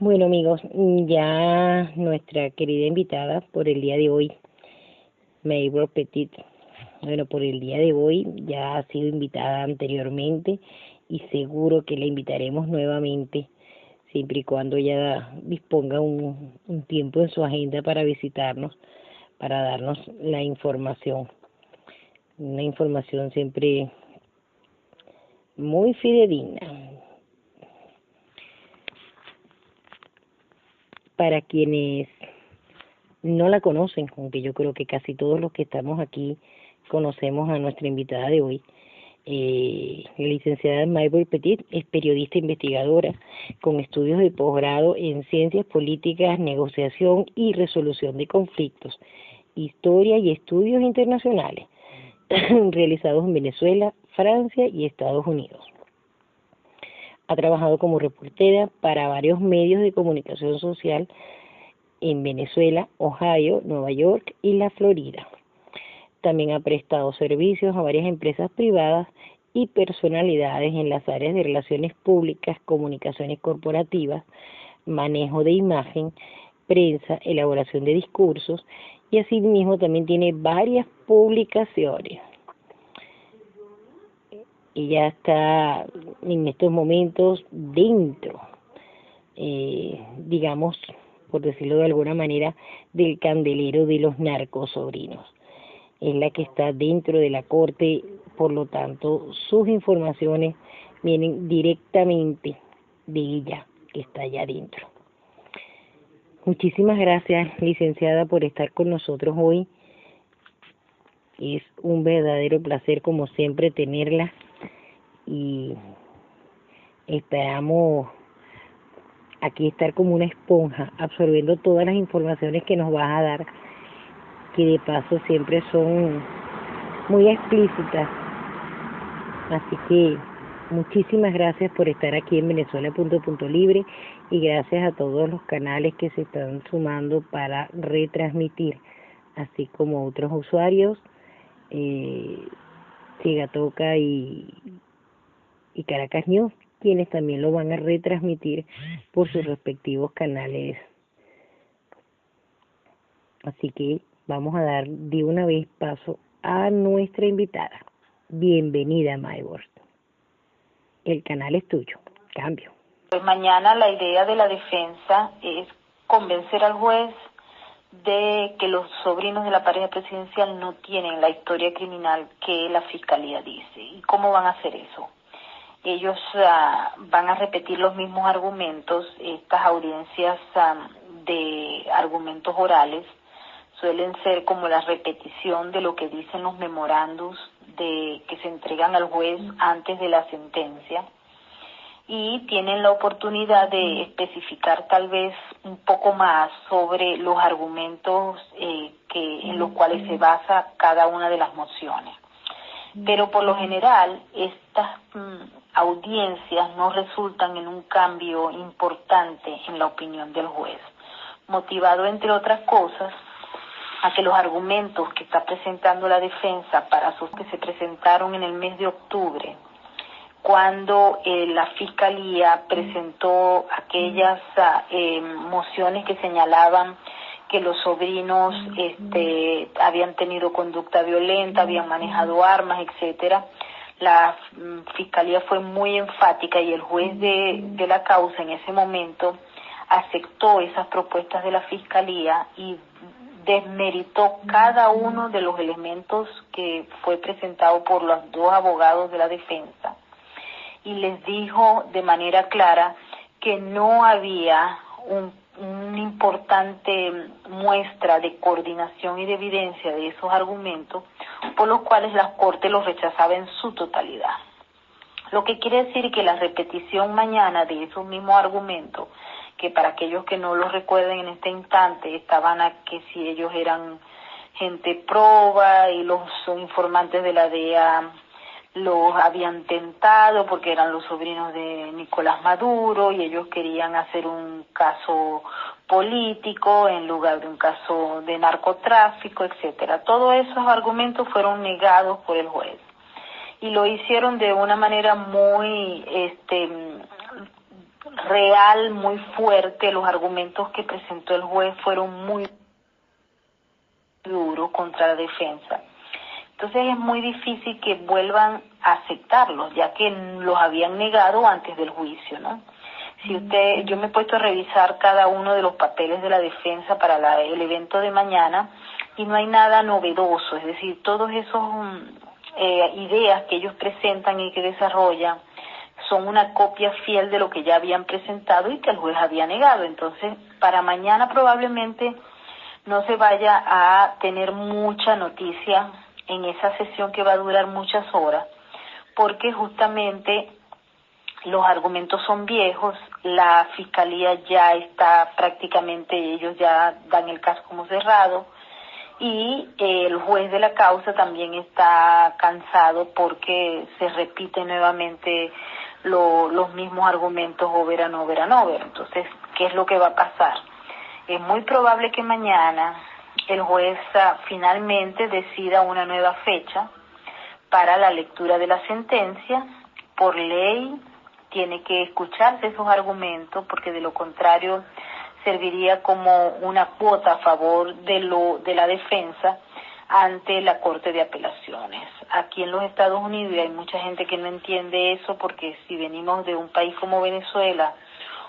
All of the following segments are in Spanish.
Bueno, amigos, ya nuestra querida invitada por el día de hoy, Maybor Petit, bueno, por el día de hoy ya ha sido invitada anteriormente y seguro que la invitaremos nuevamente, siempre y cuando ella disponga un tiempo en su agenda para visitarnos, para darnos la información. Una información siempre muy fidedigna. Para quienes no la conocen, aunque yo creo que casi todos los que estamos aquí conocemos a nuestra invitada de hoy, la licenciada Maybor Petit es periodista investigadora con estudios de posgrado en Ciencias Políticas, Negociación y Resolución de Conflictos, Historia y Estudios Internacionales, realizados en Venezuela, Francia y Estados Unidos. Ha trabajado como reportera para varios medios de comunicación social en Venezuela, Ohio, Nueva York y la Florida. También ha prestado servicios a varias empresas privadas y personalidades en las áreas de relaciones públicas, comunicaciones corporativas, manejo de imagen, prensa, elaboración de discursos y asimismo también tiene varias publicaciones. Ella está en estos momentos dentro, digamos, por decirlo de alguna manera, del candelero de los narcosobrinos. Es la que está dentro de la corte, por lo tanto, sus informaciones vienen directamente de ella, que está allá adentro. Muchísimas gracias, licenciada, por estar con nosotros hoy. Es un verdadero placer, como siempre, tenerla y esperamos aquí estar como una esponja, absorbiendo todas las informaciones que nos vas a dar, que de paso siempre son muy explícitas. Así que muchísimas gracias por estar aquí en Venezuela.libre y gracias a todos los canales que se están sumando para retransmitir, así como otros usuarios, Sigatoca y Caracas News, quienes también lo van a retransmitir por sus respectivos canales. Así que vamos a dar de una vez paso a nuestra invitada. Bienvenida, Maybor. El canal es tuyo. Cambio. Pues mañana la idea de la defensa es convencer al juez de que los sobrinos de la pareja presidencial no tienen la historia criminal que la fiscalía dice. ¿Y cómo van a hacer eso? Ellos van a repetir los mismos argumentos. Estas audiencias de argumentos orales suelen ser como la repetición de lo que dicen los memorandos de que se entregan al juez antes de la sentencia, y tienen la oportunidad de especificar tal vez un poco más sobre los argumentos en los cuales se basa cada una de las mociones. Pero por lo general estas audiencias no resultan en un cambio importante en la opinión del juez, motivado entre otras cosas a que los argumentos que está presentando la defensa para sus que se presentaron en el mes de octubre, cuando la fiscalía presentó aquellas mociones que señalaban que los sobrinos habían tenido conducta violenta, habían manejado armas, etcétera. La fiscalía fue muy enfática y el juez de la causa en ese momento aceptó esas propuestas de la fiscalía y desmeritó cada uno de los elementos que fue presentado por los dos abogados de la defensa y les dijo de manera clara que no había una importante muestra de coordinación y de evidencia de esos argumentos, por los cuales la Corte los rechazaba en su totalidad. Lo que quiere decir que la repetición mañana de esos mismos argumentos, que para aquellos que no los recuerden en este instante, estaban a que si ellos eran gente proba y los informantes de la DEA los habían tentado porque eran los sobrinos de Nicolás Maduro y ellos querían hacer un caso político en lugar de un caso de narcotráfico, etcétera. Todos esos argumentos fueron negados por el juez y lo hicieron de una manera muy real, muy fuerte. Los argumentos que presentó el juez fueron muy duros contra la defensa. Entonces es muy difícil que vuelvan a aceptarlos, ya que los habían negado antes del juicio, ¿no? Yo me he puesto a revisar cada uno de los papeles de la defensa para el evento de mañana y no hay nada novedoso, es decir, todos esos ideas que ellos presentan y que desarrollan son una copia fiel de lo que ya habían presentado y que el juez había negado. Entonces, para mañana probablemente no se vaya a tener mucha noticia en esa sesión que va a durar muchas horas, porque justamente los argumentos son viejos, la fiscalía ya está prácticamente, ellos ya dan el caso como cerrado, y el juez de la causa también está cansado porque se repiten nuevamente los mismos argumentos over and over and over. Entonces, ¿qué es lo que va a pasar? Es muy probable que mañana el juez finalmente decida una nueva fecha para la lectura de la sentencia. Por ley tiene que escucharse esos argumentos, porque de lo contrario serviría como una cuota a favor de la defensa ante la Corte de Apelaciones. Aquí en los Estados Unidos, y hay mucha gente que no entiende eso, porque si venimos de un país como Venezuela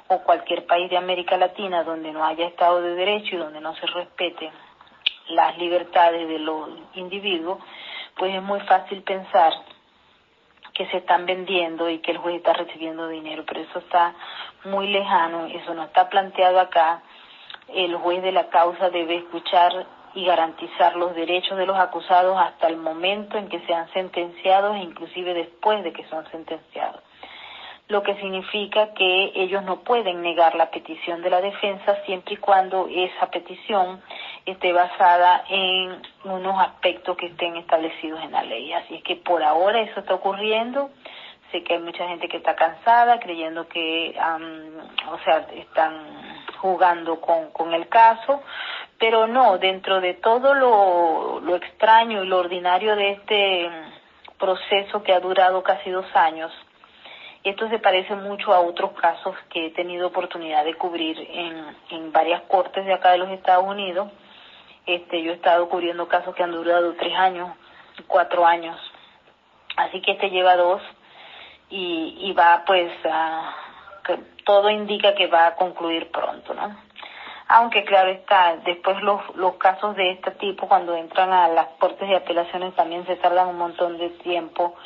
o cualquier país de América Latina donde no haya Estado de Derecho y donde no se respete las libertades de los individuos, pues es muy fácil pensar que se están vendiendo y que el juez está recibiendo dinero, pero eso está muy lejano, eso no está planteado acá. El juez de la causa debe escuchar y garantizar los derechos de los acusados hasta el momento en que sean sentenciados e inclusive después de que son sentenciados. Lo que significa que ellos no pueden negar la petición de la defensa siempre y cuando esa petición esté basada en unos aspectos que estén establecidos en la ley. Así es que por ahora eso está ocurriendo. Sé que hay mucha gente que está cansada, creyendo que, están jugando con el caso, pero no, dentro de todo lo extraño y lo ordinario de este proceso que ha durado casi 2 años, esto se parece mucho a otros casos que he tenido oportunidad de cubrir en varias cortes de acá de los Estados Unidos. Yo he estado cubriendo casos que han durado 3 años, 4 años. Así que lleva 2 y va que todo indica que va a concluir pronto, ¿no? Aunque claro está, después los casos de este tipo cuando entran a las cortes de apelaciones también se tardan un montón de tiempo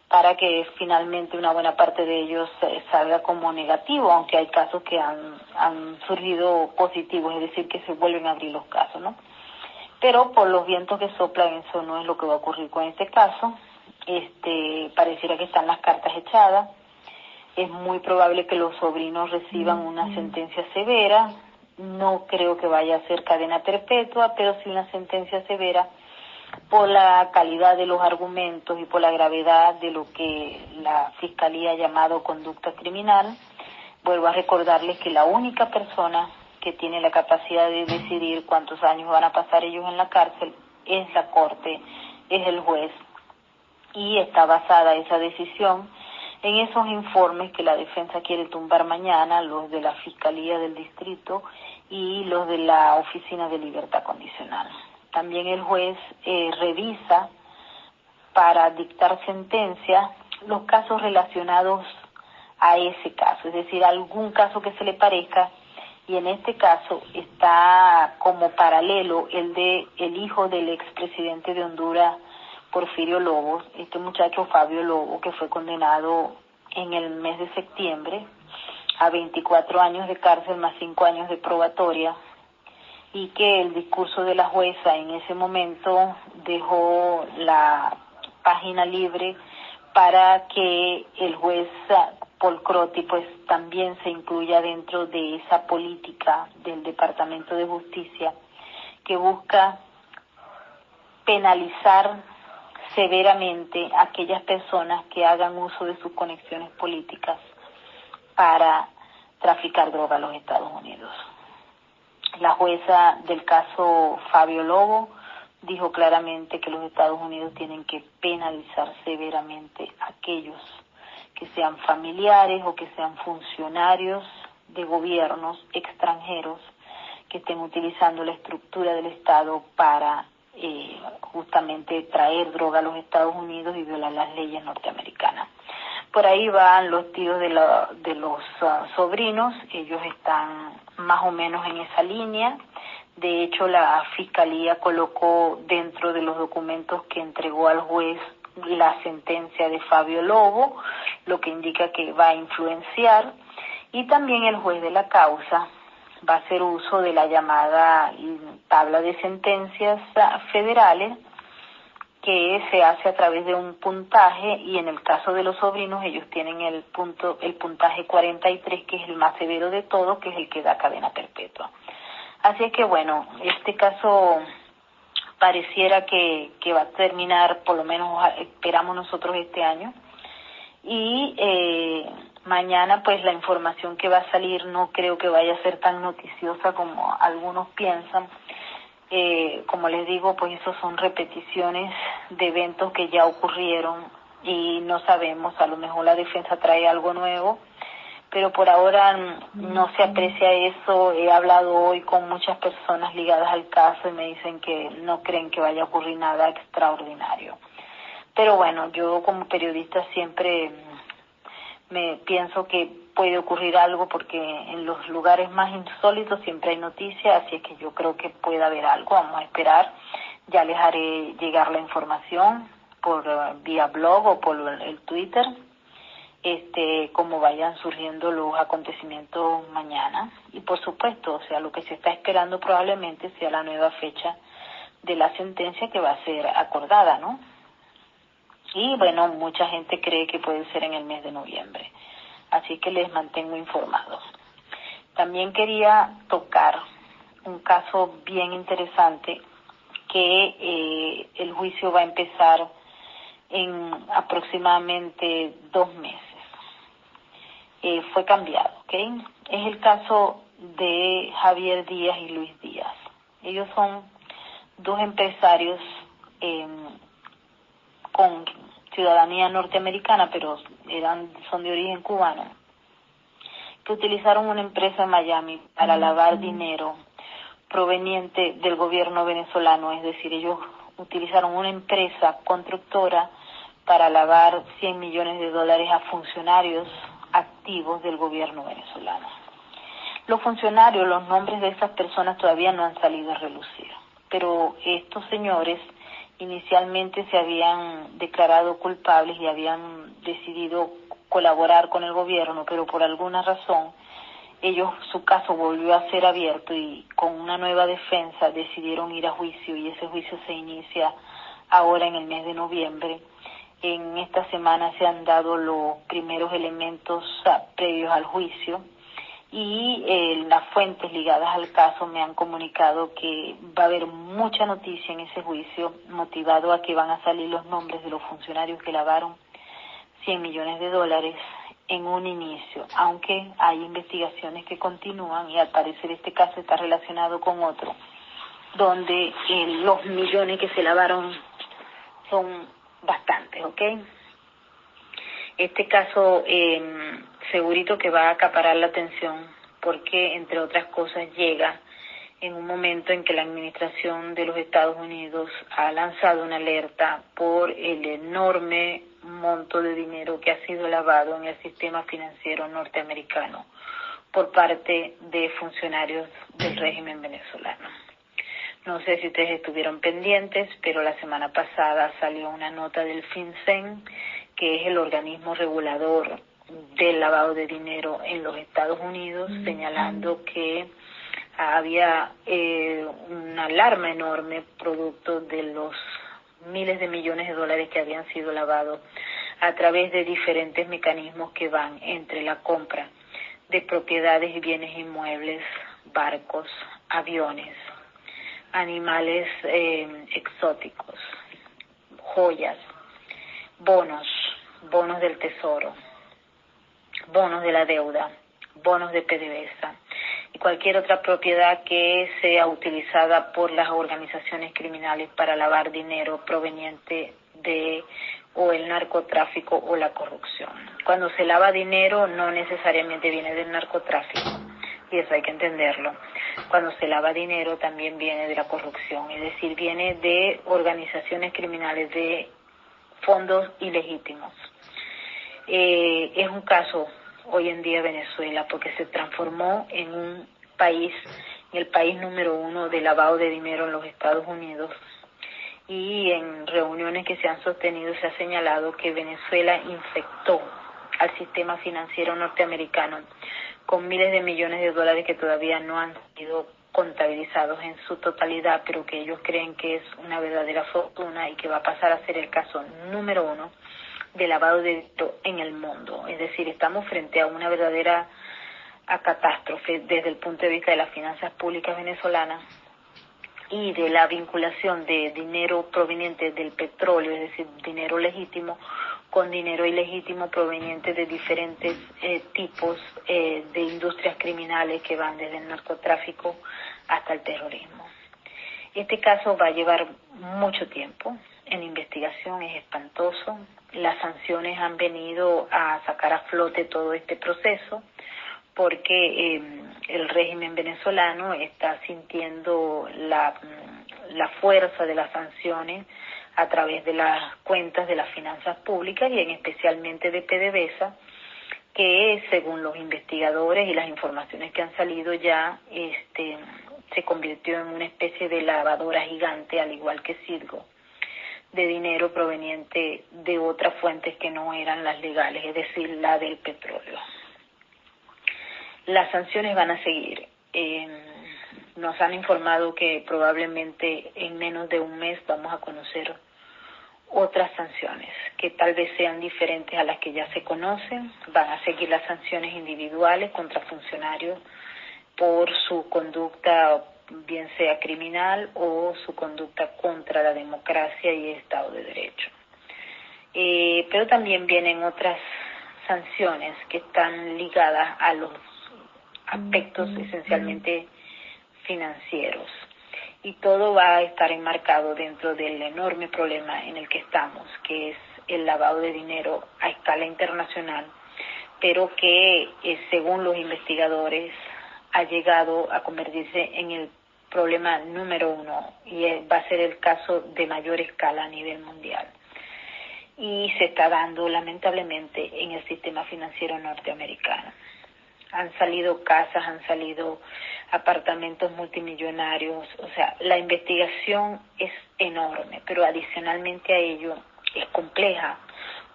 para que finalmente una buena parte de ellos salga como negativo, aunque hay casos que han surgido positivos, es decir, que se vuelven a abrir los casos, ¿no? Pero por los vientos que soplan, eso no es lo que va a ocurrir con este caso. Pareciera que están las cartas echadas. Es muy probable que los sobrinos reciban una sentencia severa. No creo que vaya a ser cadena perpetua, pero sí una sentencia severa por la calidad de los argumentos y por la gravedad de lo que la Fiscalía ha llamado conducta criminal. Vuelvo a recordarles que la única persona que tiene la capacidad de decidir cuántos años van a pasar ellos en la cárcel es la Corte, es el juez, y está basada esa decisión en esos informes que la defensa quiere tumbar mañana, los de la Fiscalía del Distrito y los de la Oficina de Libertad Condicional. También el juez revisa para dictar sentencia los casos relacionados a ese caso, es decir, algún caso que se le parezca, y en este caso está como paralelo el hijo del expresidente de Honduras, Porfirio Lobo, este muchacho Fabio Lobo, que fue condenado en el mes de septiembre a 24 años de cárcel más 5 años de probatoria, y que el discurso de la jueza en ese momento dejó la página libre para que el juez Paul Crotty pues también se incluya dentro de esa política del Departamento de Justicia que busca penalizar severamente a aquellas personas que hagan uso de sus conexiones políticas para traficar droga a los Estados Unidos. La jueza del caso Fabio Lobo dijo claramente que los Estados Unidos tienen que penalizar severamente a aquellos que sean familiares o que sean funcionarios de gobiernos extranjeros que estén utilizando la estructura del Estado para justamente traer droga a los Estados Unidos y violar las leyes norteamericanas. Por ahí van los tiros de los sobrinos, ellos están más o menos en esa línea. De hecho, la Fiscalía colocó dentro de los documentos que entregó al juez la sentencia de Fabio Lobo, lo que indica que va a influenciar, y también el juez de la causa va a hacer uso de la llamada tabla de sentencias federales, que se hace a través de un puntaje, y en el caso de los sobrinos ellos tienen el puntaje 43, que es el más severo de todos, que es el que da cadena perpetua. Así es que bueno, este caso pareciera que va a terminar, por lo menos esperamos nosotros este año, y mañana pues la información que va a salir no creo que vaya a ser tan noticiosa como algunos piensan. Como les digo, pues esos son repeticiones de eventos que ya ocurrieron y no sabemos, a lo mejor la defensa trae algo nuevo, pero por ahora no se aprecia eso. He hablado hoy con muchas personas ligadas al caso y me dicen que no creen que vaya a ocurrir nada extraordinario. Pero bueno, yo como periodista siempre me pienso que puede ocurrir algo, porque en los lugares más insólitos siempre hay noticias, así es que yo creo que puede haber algo. Vamos a esperar, ya les haré llegar la información por vía blog o por el Twitter, como vayan surgiendo los acontecimientos mañana. Y por supuesto, o sea, lo que se está esperando probablemente sea la nueva fecha de la sentencia, que va a ser acordada, ¿no? Y bueno, mucha gente cree que puede ser en el mes de noviembre. Así que les mantengo informados. También quería tocar un caso bien interesante, que el juicio va a empezar en aproximadamente 2 meses. Fue cambiado, ¿ok? Es el caso de Javier Díaz y Luis Díaz. Ellos son 2 empresarios con ciudadanía norteamericana, pero son de origen cubano, que utilizaron una empresa en Miami para lavar dinero proveniente del gobierno venezolano. Es decir, ellos utilizaron una empresa constructora para lavar $100 millones a funcionarios activos del gobierno venezolano. Los funcionarios, los nombres de esas personas todavía no han salido a relucir, pero estos señores inicialmente se habían declarado culpables y habían decidido colaborar con el gobierno, pero por alguna razón su caso volvió a ser abierto, y con una nueva defensa decidieron ir a juicio, y ese juicio se inicia ahora en el mes de noviembre. En esta semana se han dado los primeros elementos previos al juicio, y las fuentes ligadas al caso me han comunicado que va a haber mucha noticia en ese juicio, motivado a que van a salir los nombres de los funcionarios que lavaron $100 millones en un inicio, aunque hay investigaciones que continúan, y al parecer este caso está relacionado con otro, donde los millones que se lavaron son bastantes, ¿ok? Este caso segurito que va a acaparar la atención, porque entre otras cosas llega en un momento en que la administración de los Estados Unidos ha lanzado una alerta por el enorme monto de dinero que ha sido lavado en el sistema financiero norteamericano por parte de funcionarios del régimen venezolano. No sé si ustedes estuvieron pendientes, pero la semana pasada salió una nota del FinCEN, que es el organismo regulador del lavado de dinero en los Estados Unidos, señalando que había una alarma enorme producto de los miles de millones de dólares que habían sido lavados a través de diferentes mecanismos que van entre la compra de propiedades y bienes inmuebles, barcos, aviones, animales exóticos, joyas, bonos del tesoro, bonos de la deuda, bonos de PDVSA y cualquier otra propiedad que sea utilizada por las organizaciones criminales para lavar dinero proveniente de o el narcotráfico o la corrupción. Cuando se lava dinero no necesariamente viene del narcotráfico, y eso hay que entenderlo. Cuando se lava dinero también viene de la corrupción, es decir, viene de organizaciones criminales, de fondos ilegítimos. Es un caso hoy en día Venezuela porque se transformó en un país, en el país número 1 de lavado de dinero en los Estados Unidos, y en reuniones que se han sostenido se ha señalado que Venezuela infectó al sistema financiero norteamericano con miles de millones de dólares que todavía no han sido contabilizados en su totalidad, pero que ellos creen que es una verdadera fortuna y que va a pasar a ser el caso número 1 de lavado de dinero en el mundo. Es decir, estamos frente a una verdadera catástrofe desde el punto de vista de las finanzas públicas venezolanas y de la vinculación de dinero proveniente del petróleo, es decir, dinero legítimo, con dinero ilegítimo proveniente de diferentes tipos de industrias criminales que van desde el narcotráfico hasta el terrorismo. Este caso va a llevar mucho tiempo en investigación, es espantoso. Las sanciones han venido a sacar a flote todo este proceso porque el régimen venezolano está sintiendo la fuerza de las sanciones a través de las cuentas de las finanzas públicas y especialmente de PDVSA, que según los investigadores y las informaciones que han salido ya se convirtió en una especie de lavadora gigante, al igual que Citgo, de dinero proveniente de otras fuentes que no eran las legales, es decir, la del petróleo. Las sanciones van a seguir. Nos han informado que probablemente en menos de un mes vamos a conocer otras sanciones que tal vez sean diferentes a las que ya se conocen. Van a seguir las sanciones individuales contra funcionarios por su conducta, bien sea criminal o su conducta contra la democracia y el Estado de Derecho. Pero también vienen otras sanciones que están ligadas a los aspectos esencialmente financieros. Y todo va a estar enmarcado dentro del enorme problema en el que estamos, que es el lavado de dinero a escala internacional, pero que, según los investigadores, ha llegado a convertirse en el problema número 1 y va a ser el caso de mayor escala a nivel mundial. Y se está dando, lamentablemente, en el sistema financiero norteamericano. Han salido casas, han salido apartamentos multimillonarios, o sea, la investigación es enorme, pero adicionalmente a ello es compleja,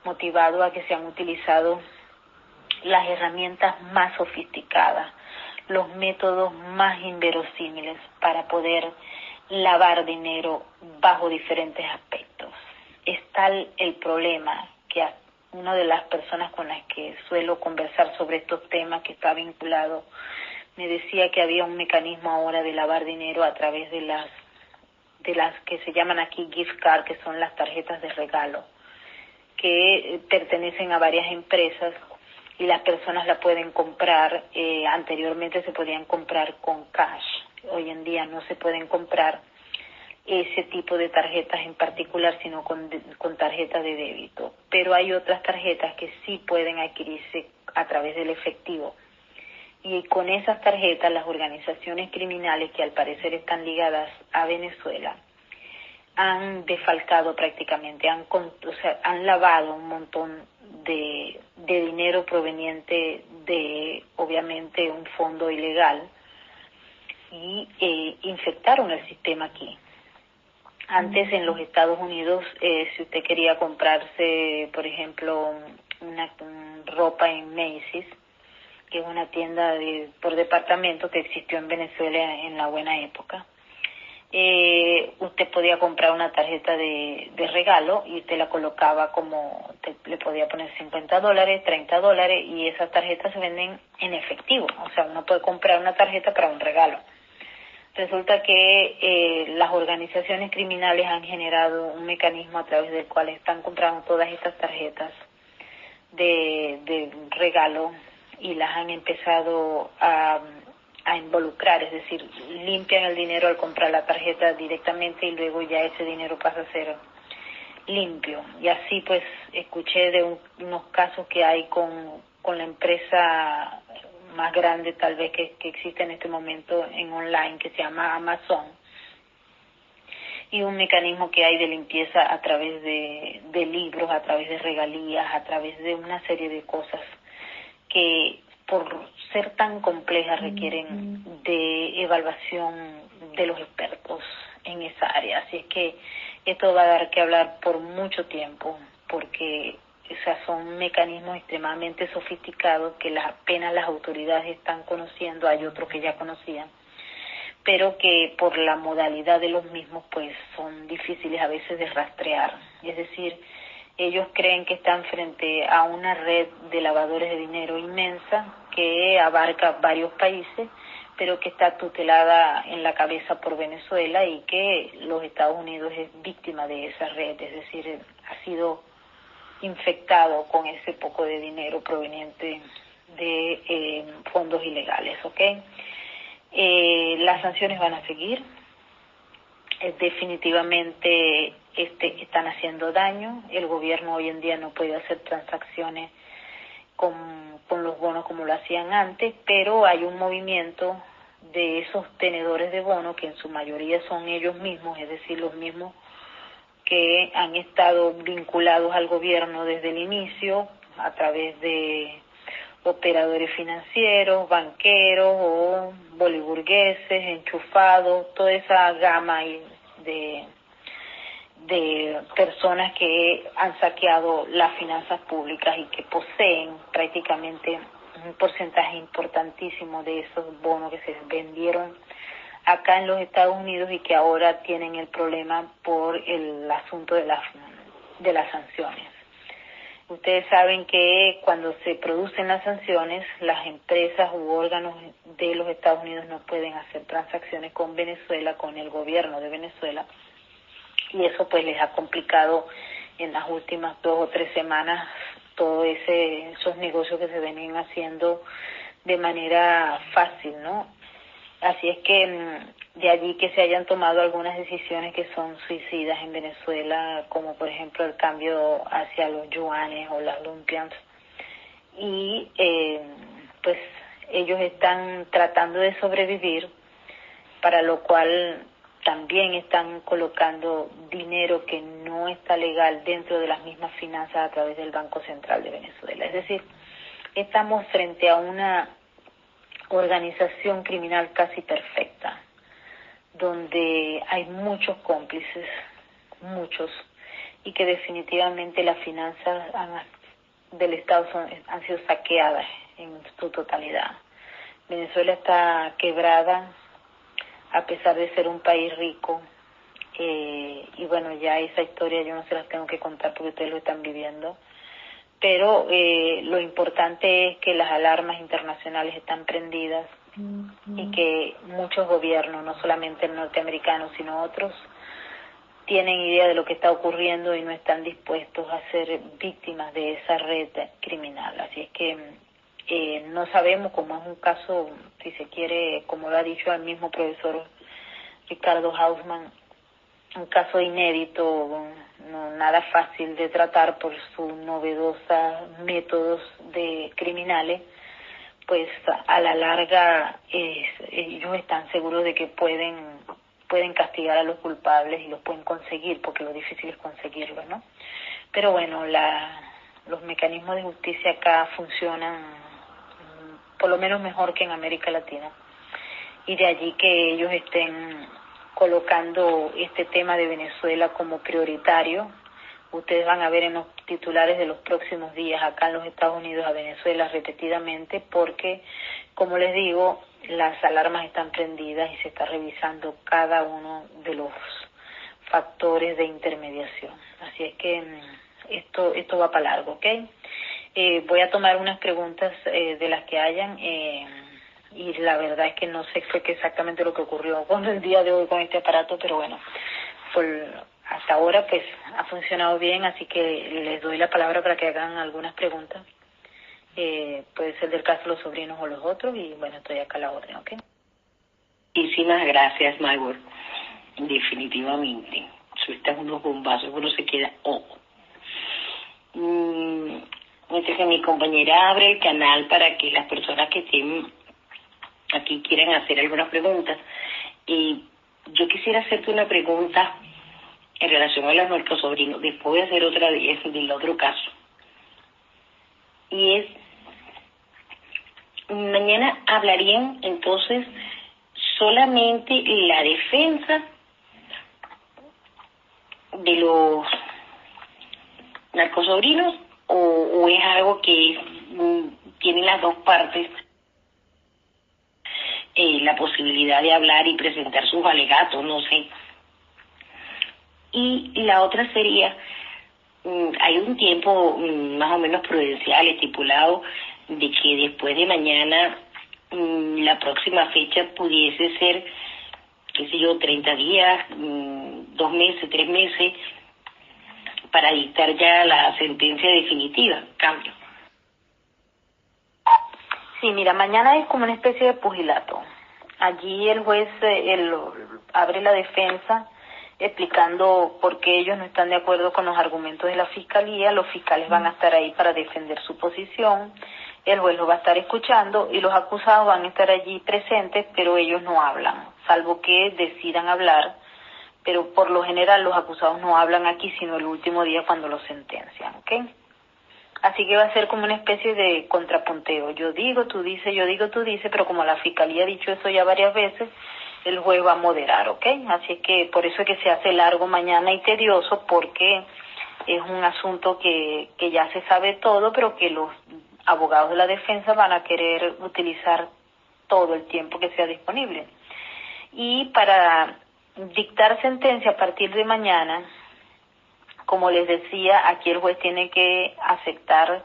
motivado a que se han utilizado las herramientas más sofisticadas, los métodos más inverosímiles para poder lavar dinero bajo diferentes aspectos. Es tal el problema que una de las personas con las que suelo conversar sobre estos temas, que está vinculado, me decía que había un mecanismo ahora de lavar dinero a través de las que se llaman aquí gift card, que son las tarjetas de regalo, que pertenecen a varias empresas y las personas la pueden comprar. Anteriormente se podían comprar con cash, hoy en día no se pueden comprar ese tipo de tarjetas en particular, sino con tarjeta de débito. Pero hay otras tarjetas que sí pueden adquirirse a través del efectivo. Y con esas tarjetas, las organizaciones criminales que al parecer están ligadas a Venezuela han defalcado prácticamente, han lavado un montón de dinero proveniente de, obviamente, un fondo ilegal y infectaron el sistema aquí. Antes en los Estados Unidos, si usted quería comprarse, por ejemplo, una ropa en Macy's, que es una tienda por departamento que existió en Venezuela en la buena época, usted podía comprar una tarjeta de regalo y usted la colocaba le podía poner $50, $30, y esas tarjetas se venden en efectivo. O sea, uno puede comprar una tarjeta para un regalo. Resulta que las organizaciones criminales han generado un mecanismo a través del cual están comprando todas estas tarjetas de regalo y las han empezado a involucrar, es decir, limpian el dinero al comprar la tarjeta directamente y luego ya ese dinero pasa a ser limpio. Y así pues escuché de unos casos que hay con la empresa más grande tal vez que existe en este momento en online, que se llama Amazon, y un mecanismo que hay de limpieza a través de libros, a través de regalías, a través de una serie de cosas que por ser tan complejas requieren de evaluación de los expertos en esa área. Así es que esto va a dar que hablar por mucho tiempo, porque son mecanismos extremadamente sofisticados que apenas las autoridades están conociendo, hay otros que ya conocían, pero que por la modalidad de los mismos pues son difíciles a veces de rastrear. Es decir, ellos creen que están frente a una red de lavadores de dinero inmensa que abarca varios países, pero que está tutelada en la cabeza por Venezuela y que los Estados Unidos es víctima de esa red, es decir, ha sido infectado con ese poco de dinero proveniente de fondos ilegales, ¿ok? Las sanciones van a seguir. Definitivamente están haciendo daño. El gobierno hoy en día no puede hacer transacciones con los bonos como lo hacían antes, pero hay un movimiento de esos tenedores de bonos que en su mayoría son ellos mismos, es decir, los mismos que han estado vinculados al gobierno desde el inicio a través de operadores financieros, banqueros o boliburgueses, enchufados, toda esa gama de personas que han saqueado las finanzas públicas y que poseen prácticamente un porcentaje importantísimo de esos bonos que se vendieron acá en los Estados Unidos y que ahora tienen el problema por el asunto de las sanciones. Ustedes saben que cuando se producen las sanciones, las empresas u órganos de los Estados Unidos no pueden hacer transacciones con Venezuela, con el gobierno de Venezuela, y eso pues les ha complicado en las últimas 2 o 3 semanas todos esos negocios que se venían haciendo de manera fácil, ¿no? Así es que de allí que se hayan tomado algunas decisiones que son suicidas en Venezuela, como por ejemplo el cambio hacia los yuanes o las lumpias, y pues ellos están tratando de sobrevivir, para lo cual también están colocando dinero que no está legal dentro de las mismas finanzas a través del Banco Central de Venezuela. Es decir, estamos frente a una organización criminal casi perfecta, donde hay muchos cómplices, muchos, y que definitivamente las finanzas del Estado han sido saqueadas en su totalidad. Venezuela está quebrada, a pesar de ser un país rico, y bueno, ya esa historia yo no se las tengo que contar porque ustedes lo están viviendo, pero lo importante es que las alarmas internacionales están prendidas y que muchos gobiernos, no solamente el norteamericano, sino otros, tienen idea de lo que está ocurriendo y no están dispuestos a ser víctimas de esa red criminal. Así es que no sabemos, cómo es un caso, si se quiere, como lo ha dicho el mismo profesor Ricardo Hausmann, un caso inédito, no nada fácil de tratar por sus novedosos métodos de criminales, pues a la larga ellos están seguros de que pueden castigar a los culpables y los pueden conseguir, porque lo difícil es conseguirlo, ¿no? Pero bueno, los mecanismos de justicia acá funcionan por lo menos mejor que en América Latina, y de allí que ellos estén colocando este tema de Venezuela como prioritario. Ustedes van a ver en los titulares de los próximos días acá en los Estados Unidos a Venezuela repetidamente, porque, como les digo, las alarmas están prendidas y se está revisando cada uno de los factores de intermediación. Así es que esto va para largo, ¿ok? Voy a tomar unas preguntas de las que hayan, y la verdad es que no sé qué exactamente lo que ocurrió con el día de hoy con este aparato, pero bueno, hasta ahora pues ha funcionado bien, así que les doy la palabra para que hagan algunas preguntas. Puede ser del caso de los sobrinos o los otros, y bueno, estoy acá a la orden, ¿ok? Muchísimas gracias, Maybor. Definitivamente. sueltan unos bombazos, uno se queda, Mientras que mi compañera abre el canal para que las personas que estén aquí quieran hacer algunas preguntas. Yo quisiera hacerte una pregunta en relación a los nuestros sobrinos. Después voy a hacer otra del otro caso. Y es, mañana hablarían entonces solamente la defensa de los narcosobrinos o es algo que tiene las dos partes la posibilidad de hablar y presentar sus alegatos, no sé. Y la otra sería, hay un tiempo más o menos prudencial estipulado de que después de mañana la próxima fecha pudiese ser, qué sé yo, 30 días, 2 meses, 3 meses, para dictar ya la sentencia definitiva. Cambio. Sí, mira, mañana es como una especie de pugilato. Allí el juez abre la defensa explicando por qué ellos no están de acuerdo con los argumentos de la fiscalía. Los fiscales van a estar ahí para defender su posición. El juez lo va a estar escuchando y los acusados van a estar allí presentes, pero ellos no hablan, salvo que decidan hablar. Pero por lo general los acusados no hablan aquí, sino el último día cuando los sentencian, ¿ok? Así que va a ser como una especie de contrapunteo. Yo digo, tú dices, yo digo, tú dices, pero como la fiscalía ha dicho eso ya varias veces, el juez va a moderar, ¿ok? Así es que por eso es que se hace largo mañana y tedioso, porque es un asunto que ya se sabe todo, pero que los abogados de la defensa van a querer utilizar todo el tiempo que sea disponible. Y para dictar sentencia a partir de mañana, como les decía, aquí el juez tiene que aceptar,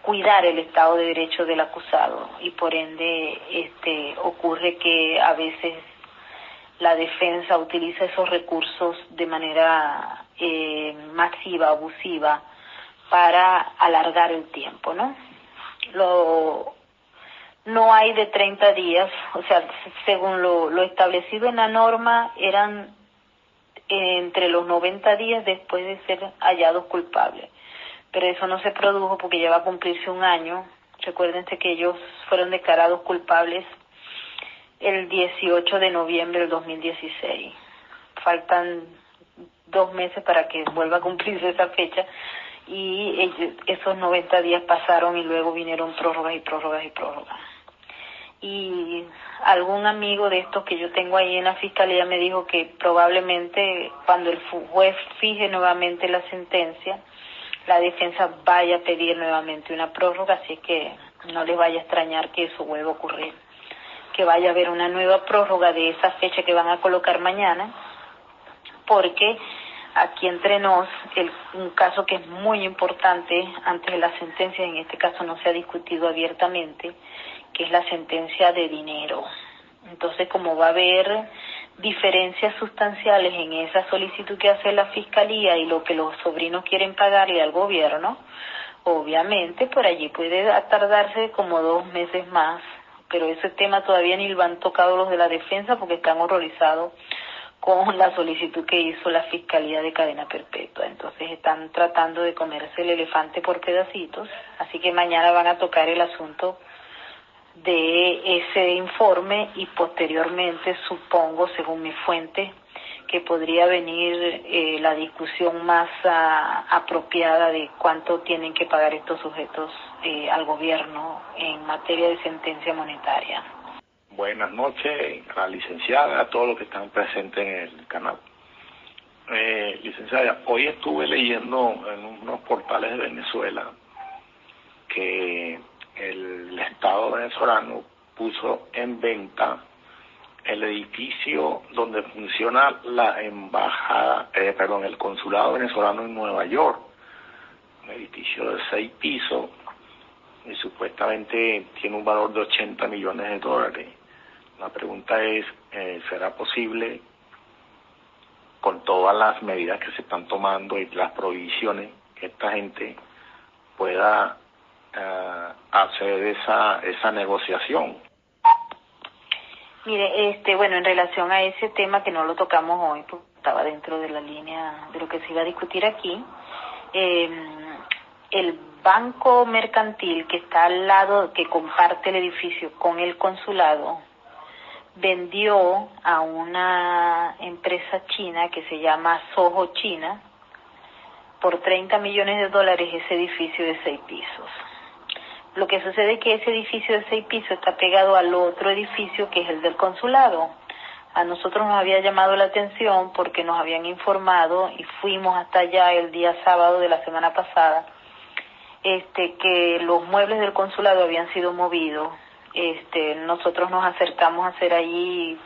cuidar el Estado de Derecho del acusado, y por ende ocurre que a veces la defensa utiliza esos recursos de manera masiva, abusiva, para alargar el tiempo, ¿no? No hay de 30 días, o sea, según lo establecido en la norma, eran entre los 90 días después de ser hallados culpables. Pero eso no se produjo porque ya va a cumplirse un año. Recuérdense que ellos fueron declarados culpables el 18 de noviembre del 2016. Faltan 2 meses para que vuelva a cumplirse esa fecha, y esos 90 días pasaron y luego vinieron prórrogas y prórrogas y prórrogas. Y algún amigo de estos que yo tengo ahí en la fiscalía me dijo que probablemente cuando el juez fije nuevamente la sentencia, la defensa vaya a pedir nuevamente una prórroga, así que no les vaya a extrañar que eso vuelva a ocurrir, que vaya a haber una nueva prórroga de esa fecha que van a colocar mañana, porque aquí entre nos, un caso que es muy importante antes de la sentencia, en este caso no se ha discutido abiertamente, que es la sentencia de dinero. Entonces, como va a haber diferencias sustanciales en esa solicitud que hace la fiscalía y lo que los sobrinos quieren pagarle al gobierno, obviamente por allí puede tardarse como 2 meses más, pero ese tema todavía ni lo han tocado los de la defensa porque están horrorizados con la solicitud que hizo la Fiscalía de Cadena Perpetua. Entonces están tratando de comerse el elefante por pedacitos, así que mañana van a tocar el asunto de ese informe y posteriormente, supongo, según mi fuente, que podría venir la discusión más apropiada de cuánto tienen que pagar estos sujetos al gobierno en materia de sentencia monetaria. Buenas noches a la licenciada, a todos los que están presentes en el canal. Licenciada, hoy estuve leyendo en unos portales de Venezuela que el Estado venezolano puso en venta el edificio donde funciona la embajada, el consulado venezolano en Nueva York, un edificio de 6 pisos y supuestamente tiene un valor de $80 millones. La pregunta es, ¿será posible, con todas las medidas que se están tomando y las prohibiciones, que esta gente pueda hacer esa negociación? Mire, bueno, en relación a ese tema que no lo tocamos hoy, estaba dentro de la línea de lo que se iba a discutir aquí. El banco mercantil que está al lado, que comparte el edificio con el consulado, vendió a una empresa china que se llama Soho China por $30 millones ese edificio de 6 pisos. Lo que sucede es que ese edificio de 6 pisos está pegado al otro edificio que es el del consulado. A nosotros nos había llamado la atención porque nos habían informado y fuimos hasta allá el día sábado de la semana pasada, que los muebles del consulado habían sido movidos. Nosotros nos acercamos a hacer allí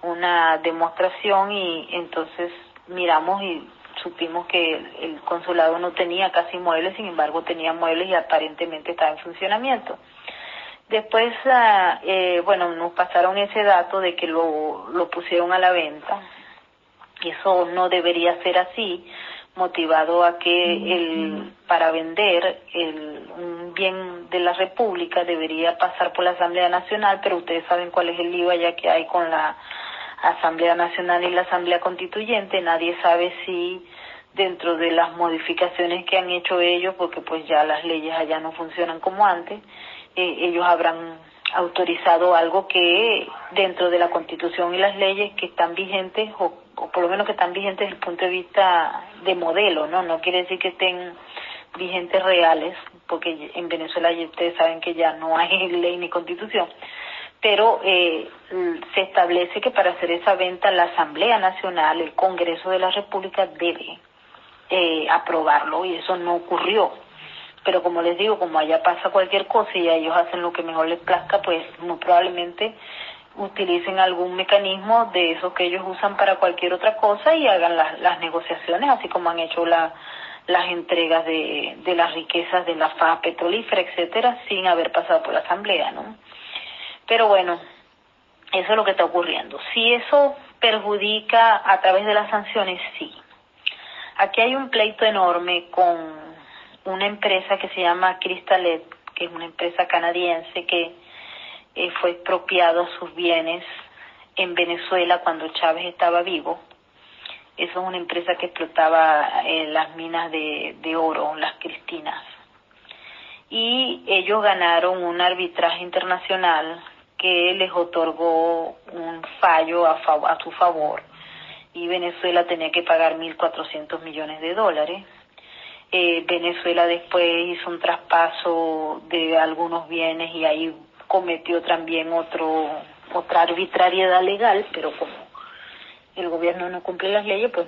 una demostración y entonces miramos y supimos que el consulado no tenía casi muebles, sin embargo tenía muebles y aparentemente estaba en funcionamiento. Después, nos pasaron ese dato de que lo pusieron a la venta. Eso no debería ser así, motivado a que para vender un bien de la República debería pasar por la Asamblea Nacional, pero ustedes saben cuál es el lío allá que hay con la Asamblea Nacional y la Asamblea Constituyente. Nadie sabe si dentro de las modificaciones que han hecho ellos, porque pues ya las leyes allá no funcionan como antes, ellos habrán autorizado algo que dentro de la Constitución y las leyes que están vigentes, o por lo menos que están vigentes desde el punto de vista de modelo, ¿no? No quiere decir que estén vigentes reales, porque en Venezuela ya ustedes saben que ya no hay ley ni Constitución, pero se establece que para hacer esa venta la Asamblea Nacional, el Congreso de la República debe aprobarlo, y eso no ocurrió. Pero como les digo, como allá pasa cualquier cosa y ellos hacen lo que mejor les plazca, pues muy probablemente utilicen algún mecanismo de esos que ellos usan para cualquier otra cosa y hagan las negociaciones, así como han hecho las entregas de las riquezas de la faja petrolífera, etcétera, sin haber pasado por la Asamblea, ¿no? Pero bueno, eso es lo que está ocurriendo. Si eso perjudica a través de las sanciones, sí. Aquí hay un pleito enorme con una empresa que se llama Cristalet, que es una empresa canadiense que fue expropiado sus bienes en Venezuela cuando Chávez estaba vivo. Eso es una empresa que explotaba las minas de oro, las Cristinas. Y ellos ganaron un arbitraje internacional que les otorgó un fallo a su favor, y Venezuela tenía que pagar $1.400 millones. Venezuela después hizo un traspaso de algunos bienes y ahí cometió también otra arbitrariedad legal, pero como el gobierno no cumple las leyes, pues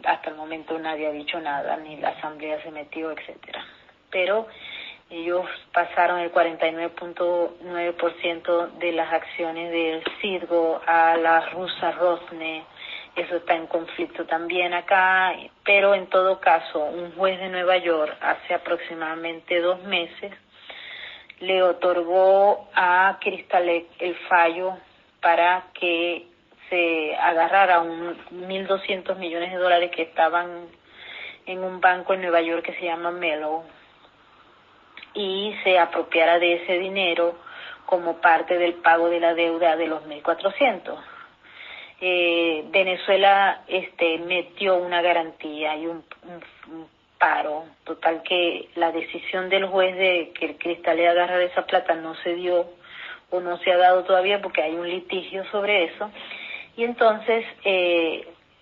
hasta el momento nadie ha dicho nada, ni la Asamblea se metió, etcétera. Pero ellos pasaron el 49.9% de las acciones del Citgo a la rusa Rosneft. Eso está en conflicto también acá, pero en todo caso, un juez de Nueva York hace aproximadamente 2 meses le otorgó a Cristalet el fallo para que se agarrara un $1.200 millones que estaban en un banco en Nueva York que se llama Mellow, y se apropiara de ese dinero como parte del pago de la deuda de los 1.400. Venezuela metió una garantía y un paro, total que la decisión del juez de que el Cristalet agarrara esa plata no se dio o no se ha dado todavía porque hay un litigio sobre eso. Y entonces,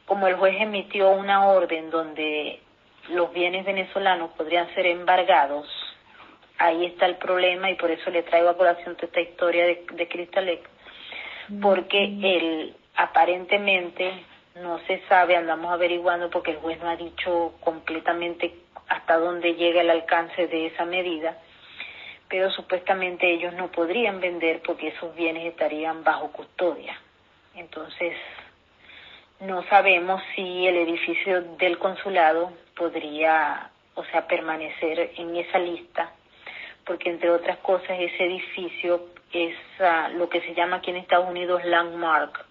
como el juez emitió una orden donde los bienes venezolanos podrían ser embargados, ahí está el problema, y por eso le traigo a colación toda esta historia de Cristalet, porque aparentemente no se sabe, andamos averiguando porque el juez no ha dicho completamente hasta dónde llega el alcance de esa medida, pero supuestamente ellos no podrían vender porque esos bienes estarían bajo custodia. Entonces, no sabemos si el edificio del consulado podría, permanecer en esa lista, porque entre otras cosas ese edificio es lo que se llama aquí en Estados Unidos landmark,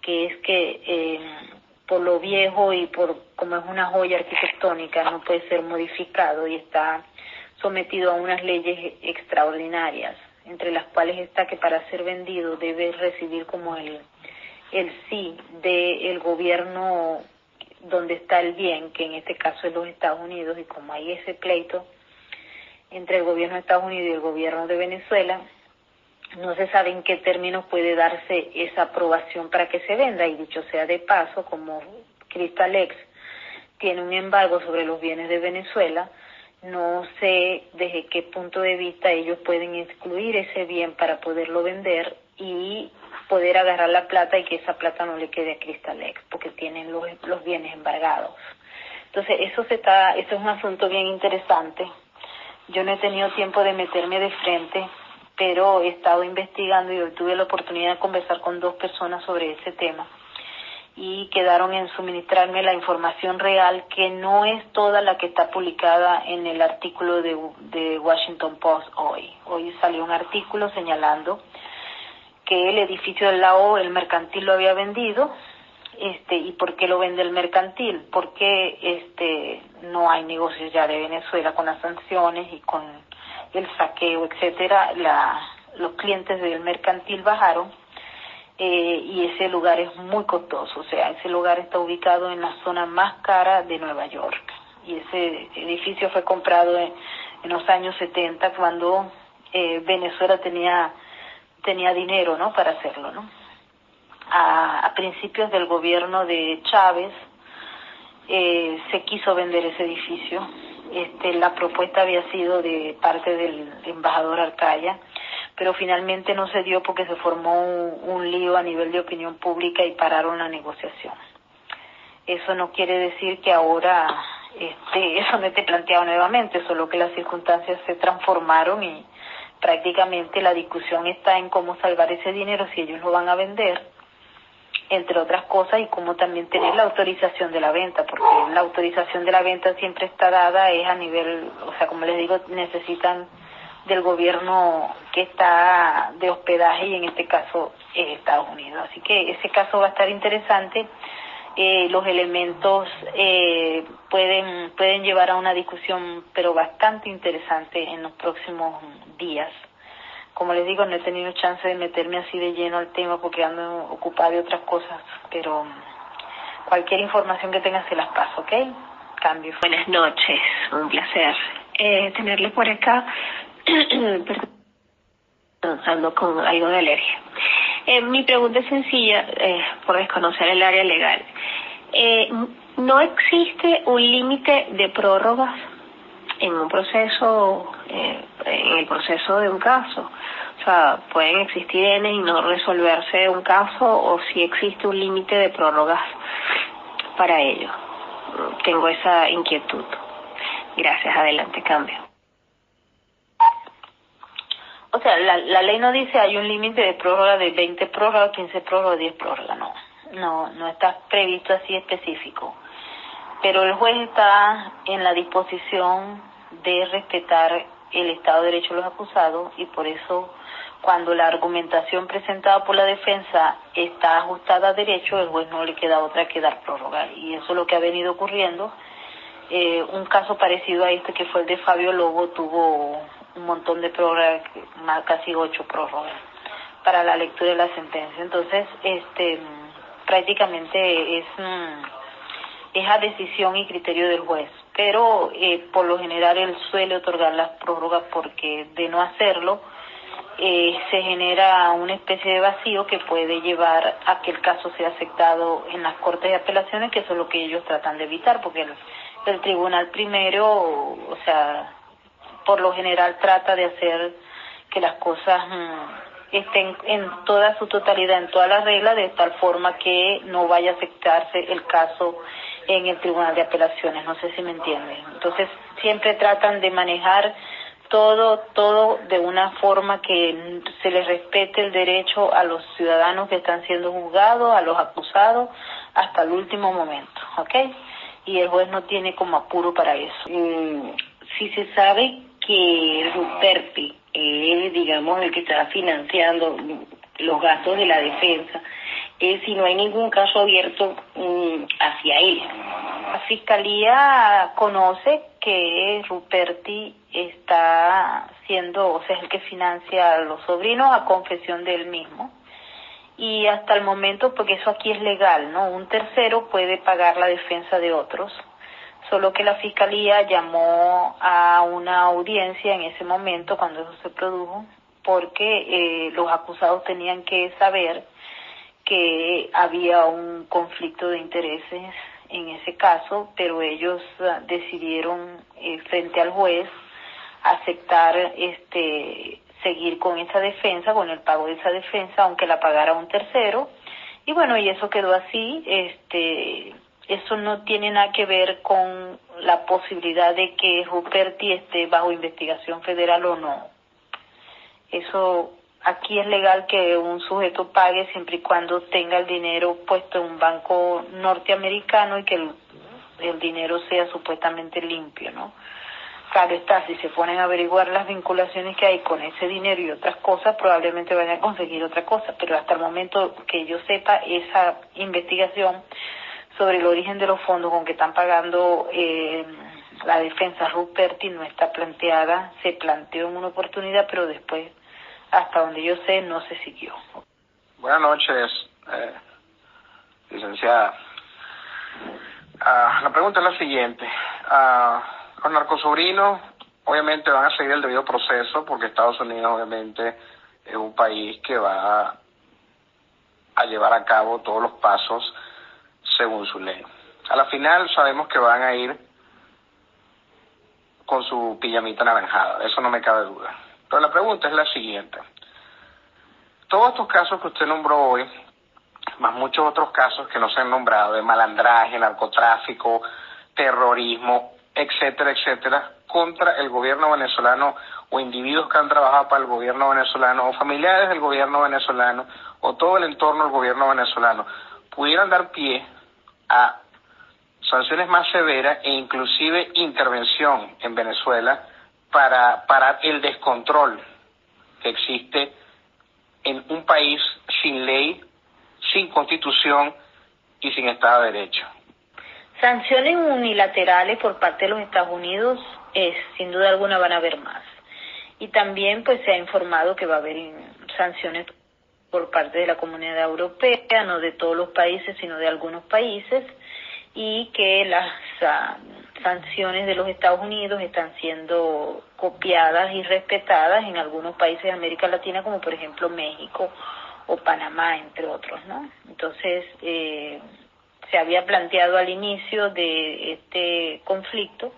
que es que por lo viejo y por como es una joya arquitectónica no puede ser modificado y está sometido a unas leyes extraordinarias, entre las cuales está que para ser vendido debe recibir como el sí del gobierno dónde está el bien, que en este caso es los Estados Unidos, y como hay ese pleito entre el gobierno de Estados Unidos y el gobierno de Venezuela, no se sabe en qué términos puede darse esa aprobación para que se venda. Y dicho sea de paso, como Cristalex tiene un embargo sobre los bienes de Venezuela, no sé desde qué punto de vista ellos pueden excluir ese bien para poderlo vender y poder agarrar la plata y que esa plata no le quede a Cristalex, porque tienen los bienes embargados. Entonces, eso es un asunto bien interesante. Yo no he tenido tiempo de meterme de frente, pero he estado investigando y hoy tuve la oportunidad de conversar con 2 personas sobre ese tema y quedaron en suministrarme la información real, que no es toda la que está publicada en el artículo de Washington Post hoy. Hoy salió un artículo señalando que el edificio del lado, el mercantil, lo había vendido. ¿Y por qué lo vende el mercantil? Porque no hay negocios ya de Venezuela con las sanciones y con el saqueo, etcétera. Los clientes del mercantil bajaron, y ese lugar es muy costoso. O sea, ese lugar está ubicado en la zona más cara de Nueva York, y ese edificio fue comprado en los años 70, cuando Venezuela tenía dinero, ¿no?, para hacerlo, ¿no? A principios del gobierno de Chávez se quiso vender ese edificio. La propuesta había sido de parte del embajador Arcaya, pero finalmente no se dio porque se formó un lío a nivel de opinión pública y pararon la negociación. Eso no quiere decir que ahora eso no esté planteado nuevamente, solo que las circunstancias se transformaron y prácticamente la discusión está en cómo salvar ese dinero si ellos lo van a vender, entre otras cosas, y cómo también tener la autorización de la venta, porque la autorización de la venta siempre está dada, es a nivel, o sea, como les digo, necesitan del gobierno que está de hospedaje, y en este caso Estados Unidos. Así que ese caso va a estar interesante. Los elementos pueden llevar a una discusión, pero bastante interesante en los próximos días. Como les digo, no he tenido chance de meterme así de lleno al tema porque ando ocupada de otras cosas, pero cualquier información que tenga se las paso, ¿ok? Cambio. Buenas noches, un placer tenerle por acá. Ando con algo de alergia. Mi pregunta es sencilla, por desconocer el área legal. ¿No existe un límite de prórrogas en un proceso, en el proceso de un caso? O sea, ¿pueden existir N y no resolverse un caso, o si existe un límite de prórrogas para ello? Tengo esa inquietud. Gracias, adelante, cambio. O sea, la ley no dice hay un límite de prórroga de 20 prórrogas, 15 prórrogas, 10 prórrogas, no está previsto así específico. Pero el juez está en la disposición de respetar el Estado de Derecho de los acusados, y por eso cuando la argumentación presentada por la defensa está ajustada a derecho, el juez no le queda otra que dar prórroga, y eso es lo que ha venido ocurriendo. Un caso parecido a este, que fue el de Fabio Lobo, tuvo un montón de prórrogas, casi 8 prórrogas para la lectura de la sentencia. Entonces, prácticamente es a decisión y criterio del juez, pero por lo general él suele otorgar las prórrogas, porque de no hacerlo se genera una especie de vacío que puede llevar a que el caso sea aceptado en las Cortes de Apelaciones, que eso es lo que ellos tratan de evitar, porque el tribunal primero, o sea, por lo general trata de hacer que las cosas estén en toda su totalidad, en todas las reglas, de tal forma que no vaya a aceptarse el caso en el Tribunal de Apelaciones. No sé si me entienden. Entonces, siempre tratan de manejar todo de una forma que se les respete el derecho a los ciudadanos que están siendo juzgados, a los acusados, hasta el último momento, ¿ok? Y el juez no tiene como apuro para eso. Si se sabe que Ruperti es, digamos, el que está financiando los gastos de la defensa, si no hay ningún caso abierto hacia él. La Fiscalía conoce que Ruperti está siendo, o sea, es el que financia a los sobrinos, a confesión de él mismo, y hasta el momento, porque eso aquí es legal, ¿no? Un tercero puede pagar la defensa de otros, solo que la Fiscalía llamó a una audiencia en ese momento, cuando eso se produjo, porque los acusados tenían que saber que había un conflicto de intereses en ese caso, pero ellos decidieron frente al juez aceptar seguir con esa defensa, con el pago de esa defensa, aunque la pagara un tercero, y bueno, y eso quedó así. Eso no tiene nada que ver con la posibilidad de que Ruperti esté bajo investigación federal o no. Eso aquí es legal que un sujeto pague siempre y cuando tenga el dinero puesto en un banco norteamericano y que el dinero sea supuestamente limpio, ¿no? Claro está, si se ponen a averiguar las vinculaciones que hay con ese dinero y otras cosas, probablemente vayan a conseguir otra cosa, pero hasta el momento que yo sepa, esa investigación sobre el origen de los fondos con que están pagando la defensa Ruperti no está planteada. Se planteó en una oportunidad, pero después, hasta donde yo sé, no se siguió. Buenas noches, licenciada. La pregunta es la siguiente. Los narcosobrinos obviamente van a seguir el debido proceso, porque Estados Unidos obviamente es un país que va a llevar a cabo todos los pasos según su ley. A la final sabemos que van a ir con su pijamita anaranjada, de eso no me cabe duda. Pero la pregunta es la siguiente. Todos estos casos que usted nombró hoy, más muchos otros casos que no se han nombrado, de malandraje, narcotráfico, terrorismo, etcétera, etcétera, contra el gobierno venezolano o individuos que han trabajado para el gobierno venezolano o familiares del gobierno venezolano o todo el entorno del gobierno venezolano, pudieran dar pie a sanciones más severas e inclusive intervención en Venezuela para parar el descontrol que existe en un país sin ley, sin constitución y sin Estado de Derecho. Sanciones unilaterales por parte de los Estados Unidos, sin duda alguna van a haber más. Y también pues se ha informado que va a haber sanciones por parte de la Comunidad Europea, no de todos los países, sino de algunos países, y que las sanciones de los Estados Unidos están siendo copiadas y respetadas en algunos países de América Latina, como por ejemplo México o Panamá, entre otros, ¿no? Entonces, se había planteado al inicio de este conflicto,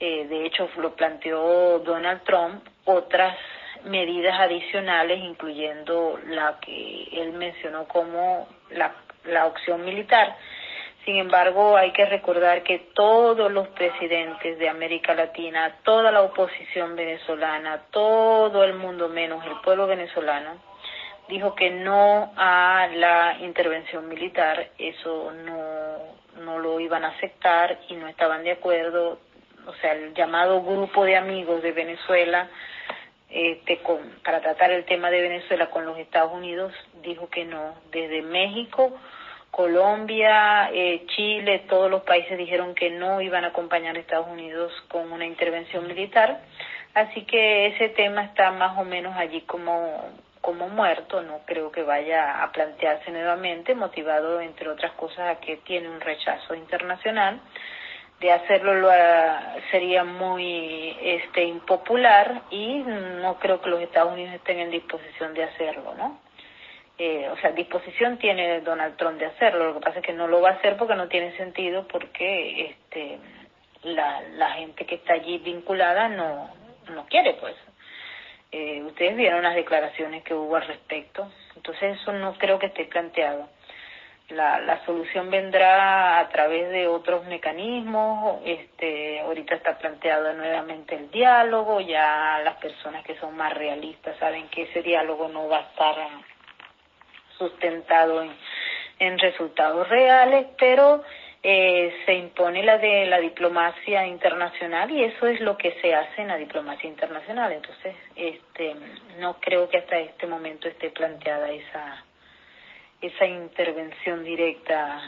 de hecho lo planteó Donald Trump, otras medidas adicionales, incluyendo la que él mencionó como la opción militar. Sin embargo, hay que recordar que todos los presidentes de América Latina, toda la oposición venezolana, todo el mundo menos el pueblo venezolano, dijo que no a la intervención militar. Eso no lo iban a aceptar y no estaban de acuerdo. O sea, el llamado grupo de amigos de Venezuela, para tratar el tema de Venezuela con los Estados Unidos, dijo que no. Desde México, Colombia, Chile, todos los países dijeron que no iban a acompañar a Estados Unidos con una intervención militar. Así que ese tema está más o menos allí como muerto. No creo que vaya a plantearse nuevamente, motivado entre otras cosas a que tiene un rechazo internacional. De hacerlo sería muy impopular y no creo que los Estados Unidos estén en disposición de hacerlo, ¿no? O sea, disposición tiene Donald Trump de hacerlo, lo que pasa es que no lo va a hacer porque no tiene sentido, porque la gente que está allí vinculada no quiere, pues. Ustedes vieron las declaraciones que hubo al respecto, entonces eso no creo que esté planteado. La solución vendrá a través de otros mecanismos. Ahorita está planteado nuevamente el diálogo. Ya las personas que son más realistas saben que ese diálogo no va a estar sustentado en resultados reales, pero se impone la de la diplomacia internacional y eso es lo que se hace en la diplomacia internacional. Entonces, no creo que hasta este momento esté planteada esa intervención directa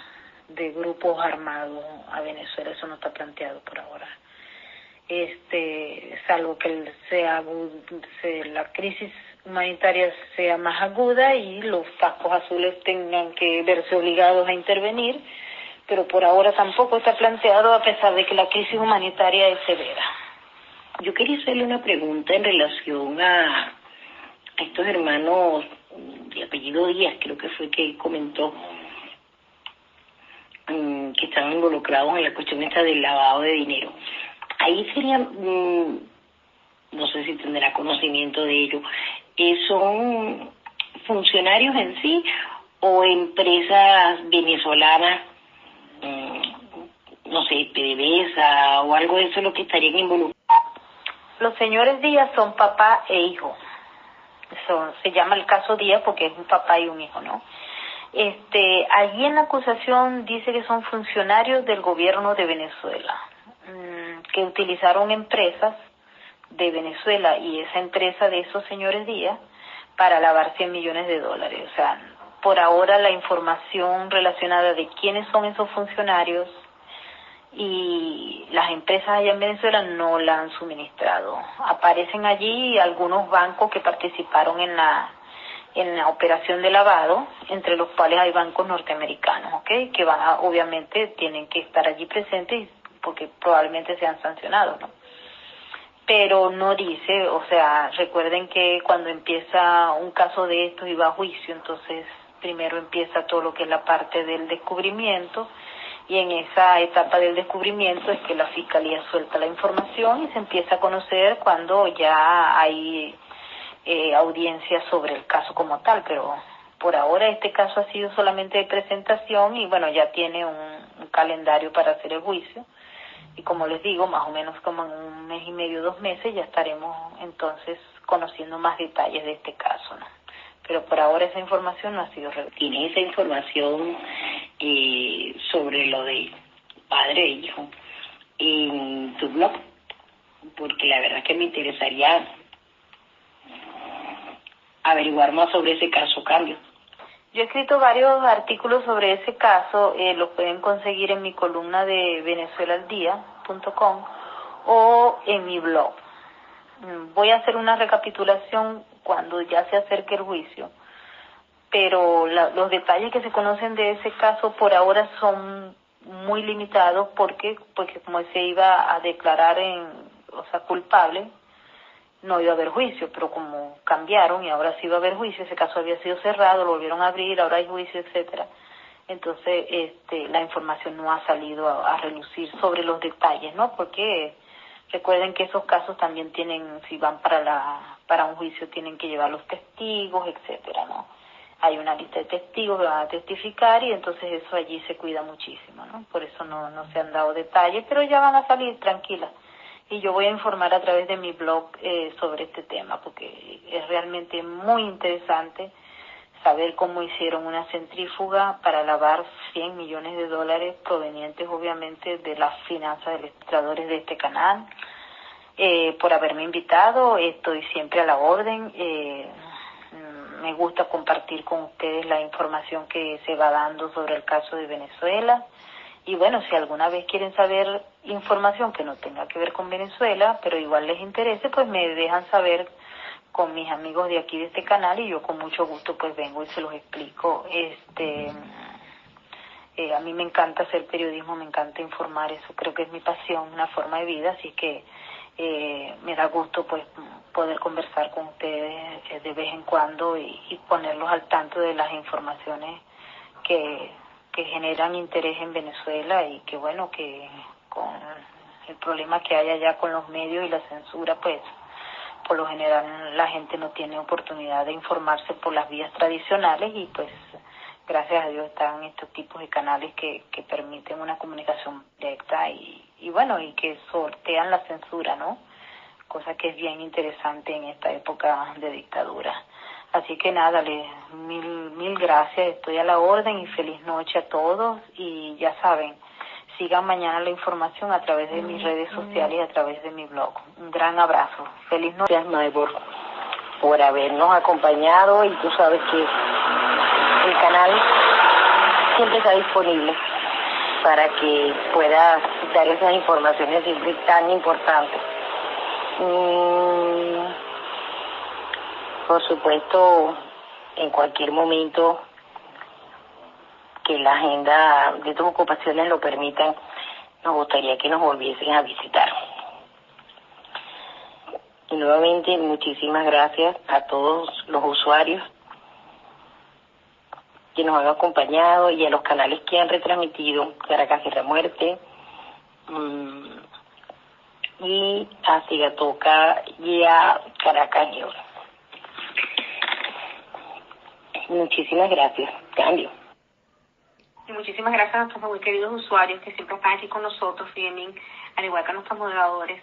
de grupos armados a Venezuela. Eso no está planteado por ahora. Salvo que la crisis humanitaria sea más aguda y los cascos azules tengan que verse obligados a intervenir, pero por ahora tampoco está planteado, a pesar de que la crisis humanitaria es severa. Yo quería hacerle una pregunta en relación a estos hermanos de apellido Díaz, creo que fue que comentó, que están involucrados en la cuestión esta del lavado de dinero. Ahí sería, no sé si tendrá conocimiento de ello, ¿son funcionarios en sí o empresas venezolanas, no sé, PDVSA o algo de eso, lo que estarían involucrados? Los señores Díaz son papá e hijo. Se llama el caso Díaz porque es un papá y un hijo, ¿no? Allí en la acusación dice que son funcionarios del gobierno de Venezuela, que utilizaron empresas de Venezuela y esa empresa de esos señores Díaz para lavar $100 millones. O sea, por ahora la información relacionada de quiénes son esos funcionarios y las empresas allá en Venezuela no la han suministrado. Aparecen allí algunos bancos que participaron en la operación de lavado, entre los cuales hay bancos norteamericanos, ¿ok? Que obviamente tienen que estar allí presentes porque probablemente sean sancionados, ¿no? Pero no dice, o sea, recuerden que cuando empieza un caso de estos y va a juicio, entonces primero empieza todo lo que es la parte del descubrimiento, y en esa etapa del descubrimiento es que la fiscalía suelta la información y se empieza a conocer cuando ya hay audiencia sobre el caso como tal, pero por ahora este caso ha sido solamente de presentación y bueno, ya tiene un calendario para hacer el juicio y como les digo, más o menos como en 1 mes y medio, 2 meses ya estaremos entonces conociendo más detalles de este caso, ¿no? Pero por ahora esa información no ha sido revelada. ¿Tienes esa información sobre lo de padre e hijo en tu blog? Porque la verdad es que me interesaría averiguar más sobre ese caso Cambio. Yo he escrito varios artículos sobre ese caso, los pueden conseguir en mi columna de venezuelaaldia.com o en mi blog. Voy a hacer una recapitulación cuando ya se acerque el juicio, pero los detalles que se conocen de ese caso por ahora son muy limitados porque como se iba a declarar culpable, no iba a haber juicio, pero como cambiaron y ahora sí va a haber juicio, ese caso había sido cerrado, lo volvieron a abrir, ahora hay juicio, etcétera. Entonces, la información no ha salido a relucir sobre los detalles, ¿no? Porque recuerden que esos casos también tienen, si van para un juicio, tienen que llevar los testigos, etcétera, ¿no? Hay una lista de testigos que van a testificar y entonces eso allí se cuida muchísimo, ¿no? Por eso no se han dado detalles, pero ya van a salir tranquilas. Y yo voy a informar a través de mi blog sobre este tema, porque es realmente muy interesante saber cómo hicieron una centrífuga para lavar $100 millones provenientes obviamente de las finanzas de los administradores de este canal. Por haberme invitado, estoy siempre a la orden. Me gusta compartir con ustedes la información que se va dando sobre el caso de Venezuela. Y bueno, si alguna vez quieren saber información que no tenga que ver con Venezuela, pero igual les interese, pues me dejan saber con mis amigos de aquí de este canal y yo con mucho gusto pues vengo y se los explico. A mí me encanta hacer periodismo, me encanta informar, eso creo que es mi pasión, una forma de vida, así que me da gusto pues poder conversar con ustedes de vez en cuando y ponerlos al tanto de las informaciones que generan interés en Venezuela y que bueno, que con el problema que hay allá con los medios y la censura, pues por lo general la gente no tiene oportunidad de informarse por las vías tradicionales y pues gracias a Dios están estos tipos de canales que permiten una comunicación directa y bueno, y que sortean la censura, ¿no? Cosa que es bien interesante en esta época de dictadura. Así que nada, mil gracias, estoy a la orden y feliz noche a todos y ya saben, sigan mañana la información a través de mis redes sociales y a través de mi blog. Un gran abrazo, feliz noche. Gracias, Maybor, por habernos acompañado y tú sabes que el canal siempre está disponible para que puedas dar esas informaciones siempre tan importantes. Por supuesto, en cualquier momento que la agenda de tus ocupaciones lo permitan, nos gustaría que nos volviesen a visitar. Y nuevamente, muchísimas gracias a todos los usuarios que nos han acompañado y a los canales que han retransmitido Caracas Guerra Muerte, y a Sigatoca y a Caracas News. Muchísimas gracias. Cambio. Y muchísimas gracias a nuestros muy queridos usuarios que siempre están aquí con nosotros, Fiemin, al igual que a nuestros moderadores,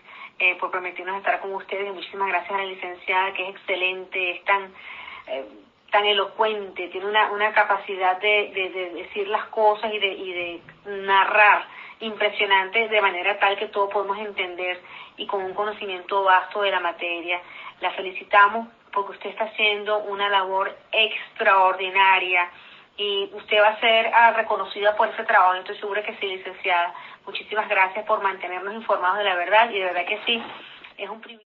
por permitirnos estar con ustedes. Y muchísimas gracias a la licenciada, que es excelente, es tan elocuente, tiene una capacidad de decir las cosas y de narrar impresionante, de manera tal que todos podemos entender, y con un conocimiento vasto de la materia. La felicitamos porque usted está haciendo una labor extraordinaria y usted va a ser reconocida por ese trabajo. Estoy segura que sí, licenciada. Muchísimas gracias por mantenernos informados de la verdad, y de verdad que sí, es un privilegio.